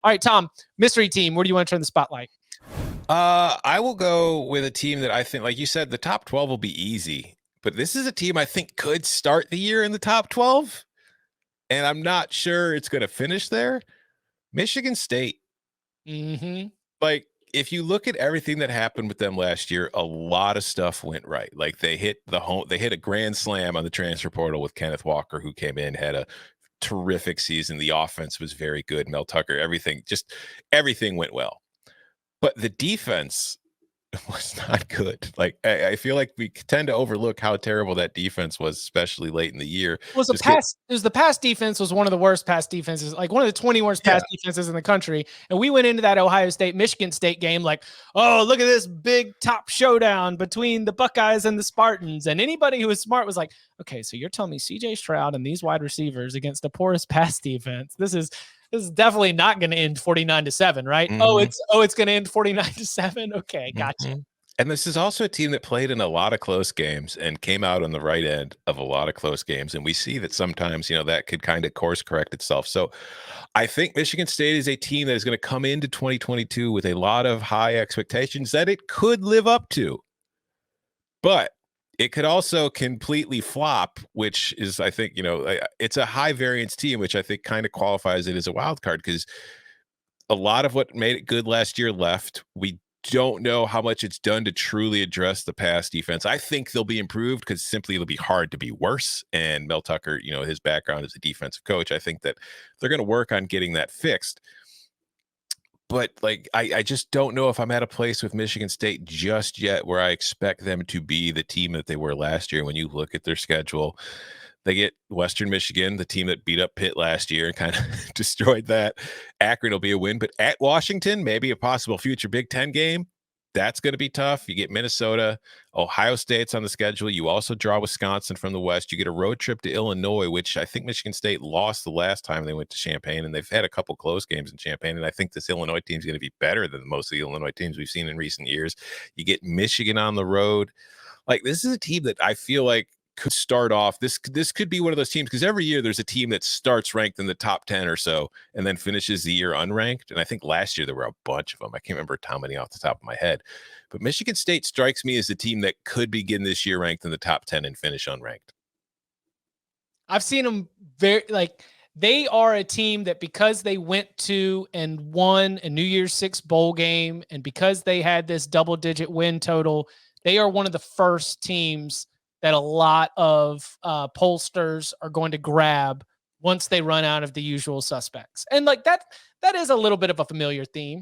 All right, Tom, mystery team. Where do you want to turn the spotlight? I will go with a team that I think, like you said, the top 12 will be easy. But this is a team I think could start the year in the top 12. And I'm not sure it's going to finish there. Michigan State. Mm-hmm. Like, if you look at everything that happened with them last year, a lot of stuff went right. Like they hit a grand slam on the transfer portal with Kenneth Walker, who came in, had a terrific season. The offense was very good. Mel Tucker, everything went well. But the defense was not good. Like I feel like we tend to overlook how terrible that defense was, especially late in the year. Just get The pass defense was one of the worst pass defenses, like one of the 20 worst yeah, pass defenses in the country. And we went into that Ohio State Michigan State game like, oh, look at this big top showdown between the Buckeyes and the Spartans. And anybody who was smart was like, okay, so you're telling me CJ Stroud and these wide receivers against the poorest pass defense. This is definitely not going to end 49-7, right? mm-hmm, It's going to end 49-7. Okay, gotcha. mm-hmm. And this is also a team that played in a lot of close games and came out on the right end of a lot of close games. And we see that sometimes, that could kind of course correct itself. So I think Michigan State is a team that is going to come into 2022 with a lot of high expectations that it could live up to. But it could also completely flop, which is, I think, it's a high variance team, which I think kind of qualifies it as a wild card because a lot of what made it good last year left. We don't know how much it's done to truly address the pass defense. I think they'll be improved because simply it'll be hard to be worse. And Mel Tucker, his background as a defensive coach, I think that they're going to work on getting that fixed. But I just don't know if I'm at a place with Michigan State just yet where I expect them to be the team that they were last year. When you look at their schedule, they get Western Michigan, the team that beat up Pitt last year and kind of destroyed that. Akron will be a win, but at Washington, maybe a possible future Big Ten game. That's going to be tough. You get Minnesota, Ohio State's on the schedule. You also draw Wisconsin from the West. You get a road trip to Illinois, which I think Michigan State lost the last time they went to Champaign, and they've had a couple close games in Champaign. And I think this Illinois team is going to be better than most of the Illinois teams we've seen in recent years. You get Michigan on the road. Like, this is a team that I feel like could start off. This could be one of those teams because every year there's a team that starts ranked in the top 10 or so and then finishes the year unranked. And I think last year there were a bunch of them. I can't remember how many off the top of my head. But Michigan State strikes me as a team that could begin this year ranked in the top 10 and finish unranked. I've seen them they are a team that because they went to and won a New Year's Six bowl game and because they had this double-digit win total, they are one of the first teams that a lot of pollsters are going to grab once they run out of the usual suspects. And that is a little bit of a familiar theme.